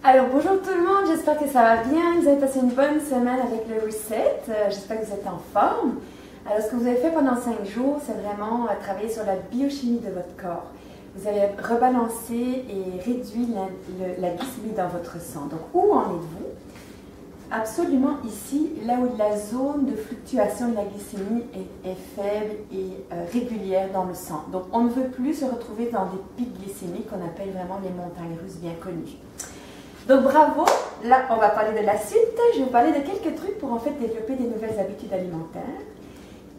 Alors bonjour tout le monde, j'espère que ça va bien, que vous avez passé une bonne semaine avec le reset, j'espère que vous êtes en forme. Alors ce que vous avez fait pendant 5 jours, c'est vraiment travailler sur la biochimie de votre corps. Vous avez rebalancé et réduit la glycémie dans votre sang. Donc où en êtes-vous? Absolument ici, là où la zone de fluctuation de la glycémie est faible et régulière dans le sang. Donc on ne veut plus se retrouver dans des pics glycémiques qu'on appelle vraiment les montagnes russes bien connues. Donc bravo, là on va parler de la suite, je vais vous parler de quelques trucs pour en fait développer des nouvelles habitudes alimentaires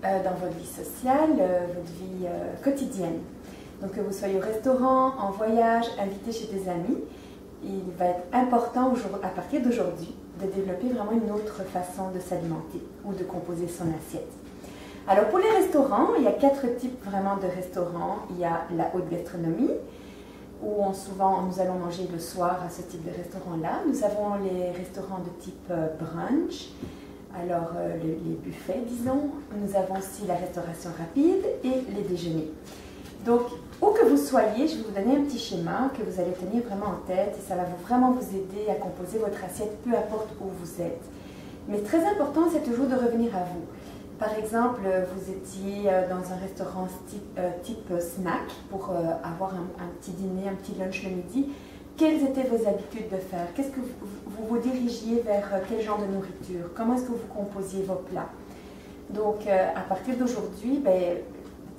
dans votre vie sociale, votre vie quotidienne. Donc que vous soyez au restaurant, en voyage, invité chez des amis, il va être important à partir d'aujourd'hui de développer vraiment une autre façon de s'alimenter ou de composer son assiette. Alors pour les restaurants, il y a 4 types vraiment de restaurants. Il y a la haute gastronomie, où souvent nous allons manger le soir à ce type de restaurant-là. Nous avons les restaurants de type brunch, alors les buffets disons. Nous avons aussi la restauration rapide et les déjeuners. Donc, où que vous soyez, je vais vous donner un petit schéma que vous allez tenir vraiment en tête et ça va vraiment vous aider à composer votre assiette, peu importe où vous êtes. Mais très important, c'est toujours de revenir à vous. Par exemple, vous étiez dans un restaurant type snack pour avoir un petit dîner, un petit lunch le midi. Quelles étaient vos habitudes de faire? Qu'est-ce que vous dirigiez vers quel genre de nourriture? Comment est-ce que vous composiez vos plats? Donc, à partir d'aujourd'hui,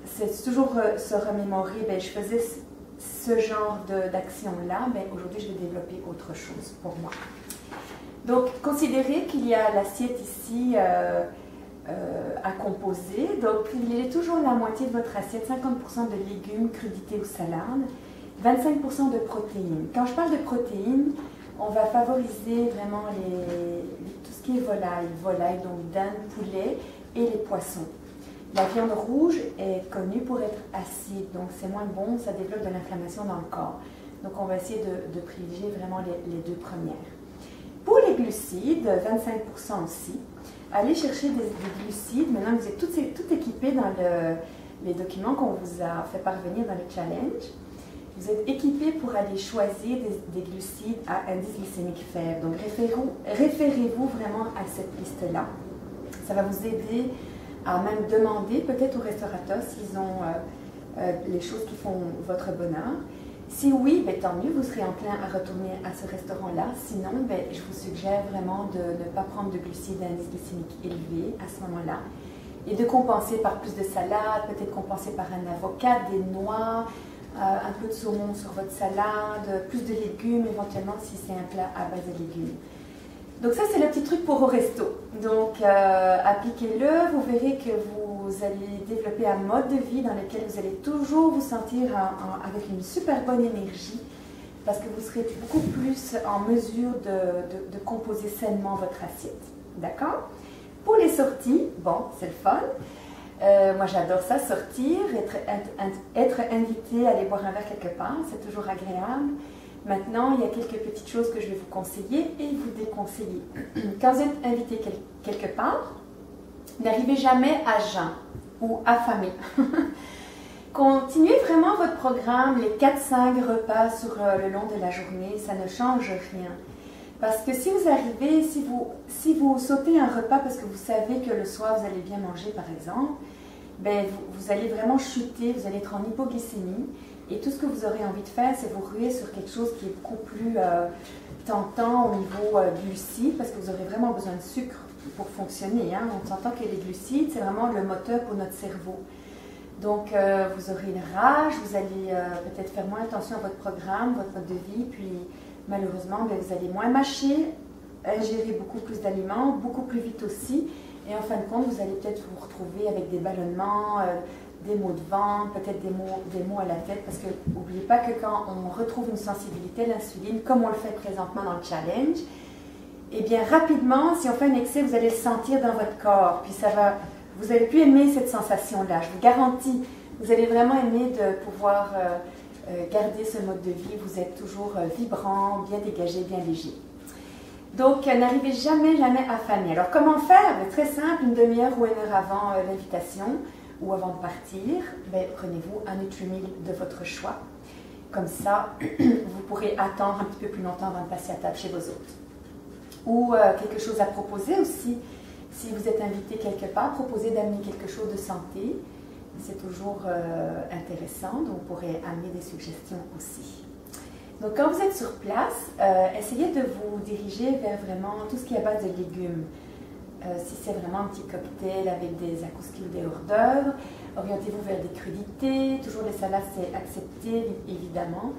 c'est toujours se remémorer, je faisais ce genre d'action-là, aujourd'hui je vais développer autre chose pour moi. Donc, considérez qu'il y a l'assiette ici à composer. Donc, il est toujours la moitié de votre assiette, 50% de légumes, crudités ou salades, 25% de protéines. Quand je parle de protéines, on va favoriser vraiment tout ce qui est volaille, donc dinde, poulet et les poissons. La viande rouge est connue pour être acide, donc c'est moins bon, ça développe de l'inflammation dans le corps. Donc on va essayer de privilégier vraiment les 2 premières. Pour les glucides, 25% aussi. Allez chercher des glucides, maintenant vous êtes tout équipé dans les documents qu'on vous a fait parvenir dans le challenge. Vous êtes équipé pour aller choisir des glucides à indice glycémique faible. Donc référez-vous vraiment à cette liste-là. Ça va vous aider à même demander peut-être aux restaurateurs s'ils ont les choses qui font votre bonheur. Si oui, tant mieux, vous serez enclin à retourner à ce restaurant-là. Sinon, je vous suggère vraiment de ne pas prendre de glucides d'indice glycémique élevé à ce moment-là et de compenser par plus de salade, peut-être compenser par un avocat, des noix, un peu de saumon sur votre salade, plus de légumes éventuellement si c'est un plat à base de légumes. Donc ça, c'est le petit truc pour au resto. Donc, appliquez-le, vous verrez que vous allez développer un mode de vie dans lequel vous allez toujours vous sentir avec une super bonne énergie parce que vous serez beaucoup plus en mesure de composer sainement votre assiette. D'accord? Pour les sorties, bon, c'est le fun. Moi, j'adore ça, sortir, être invité à aller boire un verre quelque part, c'est toujours agréable. Maintenant, il y a quelques petites choses que je vais vous conseiller et vous déconseiller. Quand vous êtes invité quelque part, n'arrivez jamais à jeun ou affamé. Continuez vraiment votre programme, les 4-5 repas sur le long de la journée, ça ne change rien. Parce que si vous arrivez, si vous sautez un repas parce que vous savez que le soir vous allez bien manger par exemple, vous allez vraiment chuter, vous allez être en hypoglycémie. Et tout ce que vous aurez envie de faire, c'est vous ruer sur quelque chose qui est beaucoup plus tentant au niveau glucides, parce que vous aurez vraiment besoin de sucre pour fonctionner. On s'entend que les glucides, c'est vraiment le moteur pour notre cerveau. Donc, vous aurez une rage, vous allez peut-être faire moins attention à votre programme, votre mode de vie, puis malheureusement, vous allez moins mâcher, ingérer beaucoup plus d'aliments, beaucoup plus vite aussi, et en fin de compte, vous allez peut-être vous retrouver avec des ballonnements, des maux de ventre, peut-être des maux à la tête, parce que n'oubliez pas que quand on retrouve une sensibilité à l'insuline, comme on le fait présentement dans le challenge, et bien rapidement, si on fait un excès, vous allez le sentir dans votre corps, puis vous allez plus aimer cette sensation-là, je vous garantis, vous allez vraiment aimer de pouvoir garder ce mode de vie, vous êtes toujours vibrant, bien dégagé, bien léger. Donc, n'arrivez jamais affamé. Alors, comment faire? Très simple, une demi-heure ou 1 heure avant l'invitation, ou avant de partir, prenez-vous un Nutrimilk de votre choix. Comme ça, vous pourrez attendre un petit peu plus longtemps avant de passer à table chez vos hôtes. Ou quelque chose à proposer aussi, si vous êtes invité quelque part, proposez d'amener quelque chose de santé. C'est toujours intéressant, donc vous pourrez amener des suggestions aussi. Donc quand vous êtes sur place, essayez de vous diriger vers vraiment tout ce qui est à base de légumes. Si c'est vraiment un petit cocktail avec des accouskis ou des hors d'œuvre, orientez-vous vers des crudités. Toujours les salades, c'est accepté, évidemment.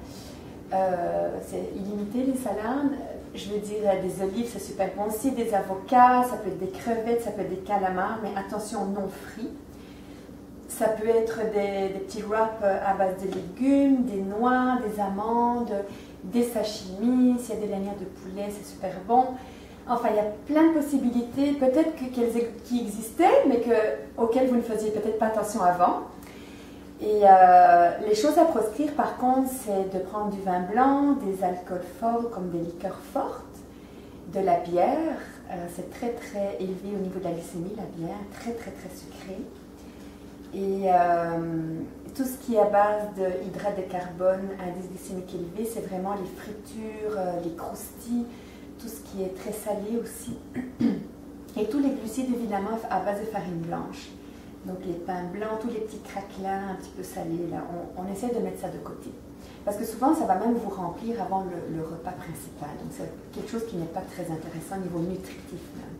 C'est illimité les salades. Je veux dire, des olives, c'est super bon aussi, des avocats, ça peut être des crevettes, ça peut être des calamars, mais attention, non frits. Ça peut être des petits wraps à base de légumes, des noix, des amandes, des sashimi. S'il y a des lanières de poulet, c'est super bon. Enfin, il y a plein de possibilités, peut-être qui existaient, mais auxquelles vous ne faisiez peut-être pas attention avant. Et les choses à proscrire, par contre, c'est de prendre du vin blanc, des alcools forts, comme des liqueurs fortes, de la bière. C'est très, très élevé au niveau de la glycémie, la bière, très, très, très sucrée. Et tout ce qui est à base d'hydrates de carbone, indice glycémique élevé, c'est vraiment les fritures, les croustilles, tout ce qui est très salé aussi. Et tous les glucides, évidemment, à base de farine blanche. Donc les pains blancs, tous les petits craquelins un petit peu salés, là, on essaie de mettre ça de côté. Parce que souvent, ça va même vous remplir avant le repas principal. Donc c'est quelque chose qui n'est pas très intéressant au niveau nutritif même.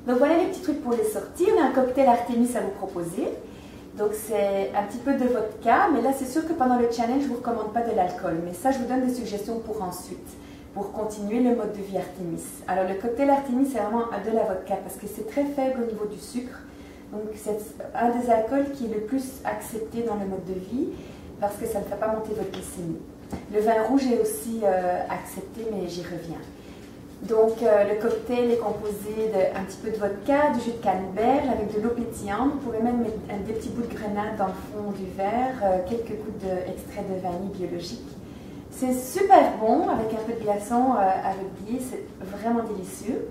Donc voilà les petits trucs pour les sorties. On a un cocktail Artémis à vous proposer. Donc c'est un petit peu de vodka, mais là c'est sûr que pendant le challenge, je ne vous recommande pas de l'alcool. Mais ça, je vous donne des suggestions pour ensuite, pour continuer le mode de vie Artémis. Alors le cocktail Artémis, c'est vraiment de la vodka parce que c'est très faible au niveau du sucre. Donc c'est un des alcools qui est le plus accepté dans le mode de vie parce que ça ne fait pas monter votre glycémie. Le vin rouge est aussi accepté, mais j'y reviens. Donc le cocktail est composé d'un petit peu de vodka, du jus de canneberge avec de l'eau pétillante. Vous pouvez même mettre des petits bouts de grenade dans le fond du verre, quelques gouttes d'extrait de vanille biologique. C'est super bon avec un peu de glaçon avec biais, c'est vraiment délicieux.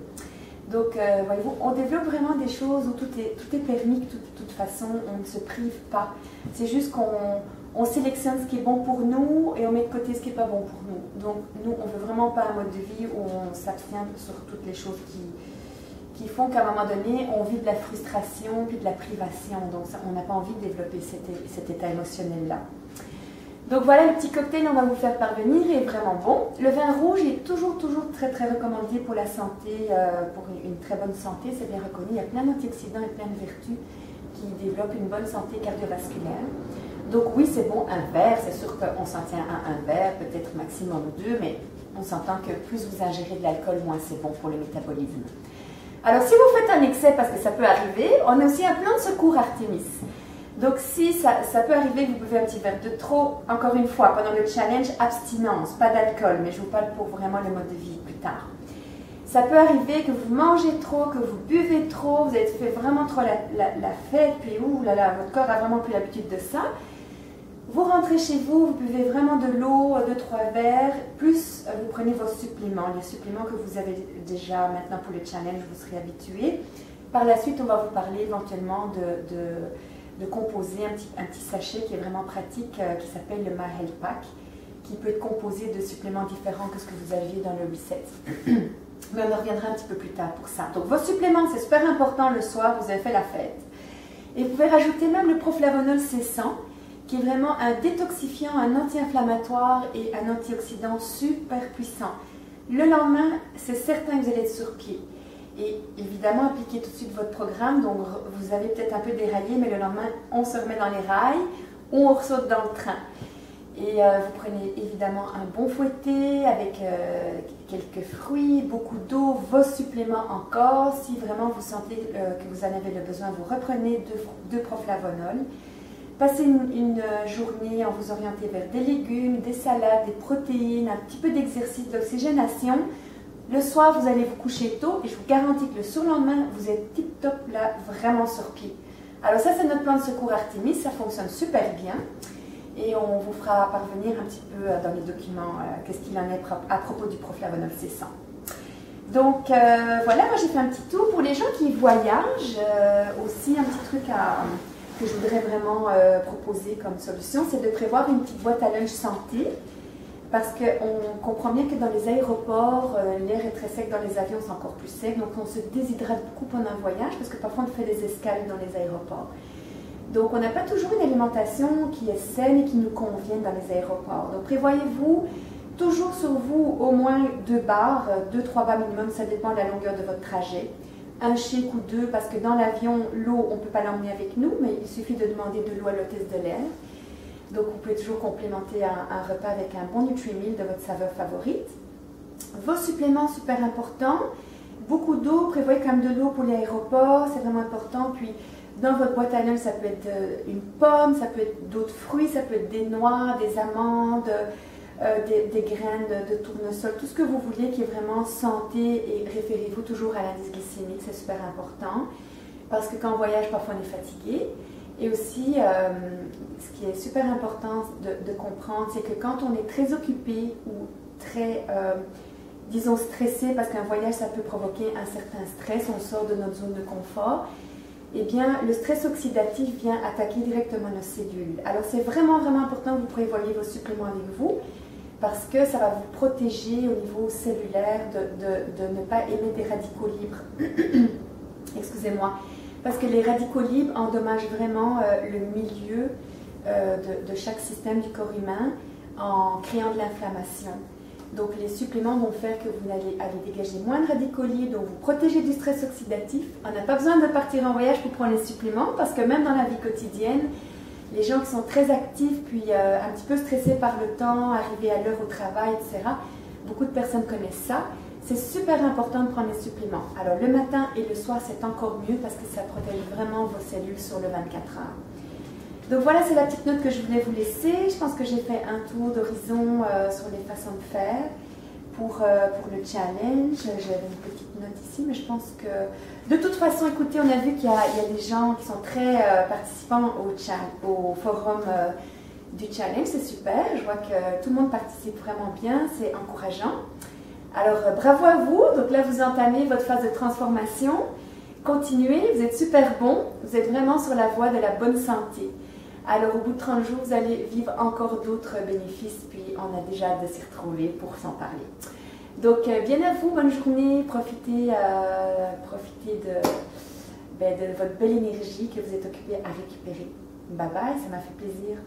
Donc, voyez-vous, on développe vraiment des choses où tout est permis, de toute façon, on ne se prive pas. C'est juste qu'on sélectionne ce qui est bon pour nous et on met de côté ce qui n'est pas bon pour nous. Donc, nous, on ne veut vraiment pas un mode de vie où on s'abstient sur toutes les choses qui font qu'à un moment donné, on vit de la frustration puis de la privation. Donc, ça, on n'a pas envie de développer cet état émotionnel-là. Donc voilà, le petit cocktail on va vous faire parvenir est vraiment bon. Le vin rouge est toujours très très recommandé pour la santé, pour une très bonne santé, c'est bien reconnu. Il y a plein d'antioxydants et plein de vertus qui développent une bonne santé cardiovasculaire. Donc oui, c'est bon un verre, c'est sûr qu'on s'en tient à un verre, peut-être maximum deux, mais on s'entend que plus vous ingérez de l'alcool, moins c'est bon pour le métabolisme. Alors si vous faites un excès, parce que ça peut arriver, on a aussi un plan de secours Artémis. Donc si ça peut arriver que vous buvez un petit verre de trop, encore une fois, pendant le challenge, abstinence, pas d'alcool, mais je vous parle pour vraiment le mode de vie plus tard. Ça peut arriver que vous mangez trop, que vous buvez trop, vous avez fait vraiment trop la fête, puis ouh là là, votre corps a vraiment plus l'habitude de ça. Vous rentrez chez vous, vous buvez vraiment de l'eau, 2-3 verres, plus vous prenez vos suppléments, les suppléments que vous avez déjà maintenant pour le challenge, vous serez habitués. Par la suite, on va vous parler éventuellement de composer un petit sachet qui est vraiment pratique, qui s'appelle le My Health Pack, qui peut être composé de suppléments différents que ce que vous aviez dans le reset. Mais on en reviendra un petit peu plus tard pour ça. Donc vos suppléments, c'est super important le soir, vous avez fait la fête. Et vous pouvez rajouter même le proflavonol C100, qui est vraiment un détoxifiant, un anti-inflammatoire et un antioxydant super puissant. Le lendemain, c'est certain que vous allez être sur pied. Et évidemment, appliquez tout de suite votre programme. Donc, vous avez peut-être un peu déraillé, mais le lendemain, on se remet dans les rails ou on ressaute dans le train. Et vous prenez évidemment un bon fouetté avec quelques fruits, beaucoup d'eau, vos suppléments encore. Si vraiment vous sentez que vous en avez le besoin, vous reprenez deux proflavonol. Passez une journée en vous orientant vers des légumes, des salades, des protéines, un petit peu d'exercice d'oxygénation. Le soir, vous allez vous coucher tôt et je vous garantis que le surlendemain, vous êtes tip-top là, vraiment sur pied. Alors ça, c'est notre plan de secours Artémis, ça fonctionne super bien. Et on vous fera parvenir un petit peu dans les documents qu'est-ce qu'il en est à propos du proflavonol C100. Donc voilà, moi j'ai fait un petit tour. Pour les gens qui voyagent, aussi un petit truc que je voudrais vraiment proposer comme solution, c'est de prévoir une petite boîte à lunch santé. Parce qu'on comprend bien que dans les aéroports, l'air est très sec, dans les avions c'est encore plus sec, donc on se déshydrate beaucoup pendant un voyage, parce que parfois on fait des escales dans les aéroports. Donc on n'a pas toujours une alimentation qui est saine et qui nous convienne dans les aéroports. Donc prévoyez-vous toujours sur vous au moins 2 bars, 2-3 bars minimum, ça dépend de la longueur de votre trajet. Un shake ou 2, parce que dans l'avion, l'eau, on ne peut pas l'emmener avec nous, mais il suffit de demander de l'eau à l'hôtesse de l'air. Donc vous pouvez toujours complémenter un repas avec un bon Nutri-Meal de votre saveur favorite. Vos suppléments, super importants. Beaucoup d'eau, prévoyez quand même de l'eau pour l'aéroport, c'est vraiment important. Puis dans votre boîte à lunch, ça peut être une pomme, ça peut être d'autres fruits, ça peut être des noix, des amandes, des graines de tournesol, tout ce que vous voulez qui est vraiment santé, et référez-vous toujours à l'indice glycémique, c'est super important. Parce que quand on voyage, parfois on est fatigué. Et aussi, ce qui est super important de comprendre, c'est que quand on est très occupé ou très, disons, stressé, parce qu'un voyage, ça peut provoquer un certain stress, on sort de notre zone de confort, eh bien, le stress oxydatif vient attaquer directement nos cellules. Alors, c'est vraiment, vraiment important que vous prévoyez vos suppléments avec vous, parce que ça va vous protéger au niveau cellulaire de ne pas émettre des radicaux libres. Excusez-moi. Parce que les radicaux libres endommagent vraiment le milieu de chaque système du corps humain en créant de l'inflammation. Donc les suppléments vont faire que vous allez dégager moins de radicaux libres, donc vous protégez du stress oxydatif. On n'a pas besoin de partir en voyage pour prendre les suppléments, parce que même dans la vie quotidienne, les gens qui sont très actifs, puis un petit peu stressés par le temps, arriver à l'heure au travail, etc., beaucoup de personnes connaissent ça. C'est super important de prendre les suppléments. Alors le matin et le soir, c'est encore mieux parce que ça protège vraiment vos cellules sur le 24 heures. Donc voilà, c'est la petite note que je voulais vous laisser. Je pense que j'ai fait un tour d'horizon sur les façons de faire pour le challenge. J'avais une petite note ici, mais je pense que... De toute façon, écoutez, on a vu qu'il y a des gens qui sont très participants au forum du challenge. C'est super. Je vois que tout le monde participe vraiment bien. C'est encourageant. Alors, bravo à vous. Donc là, vous entamez votre phase de transformation. Continuez, vous êtes super bon. Vous êtes vraiment sur la voie de la bonne santé. Alors, au bout de 30 jours, vous allez vivre encore d'autres bénéfices. Puis, on a déjà hâte de s'y retrouver pour s'en parler. Donc, bien à vous, bonne journée. Profitez de votre belle énergie que vous êtes occupé à récupérer. Bye bye, ça m'a fait plaisir.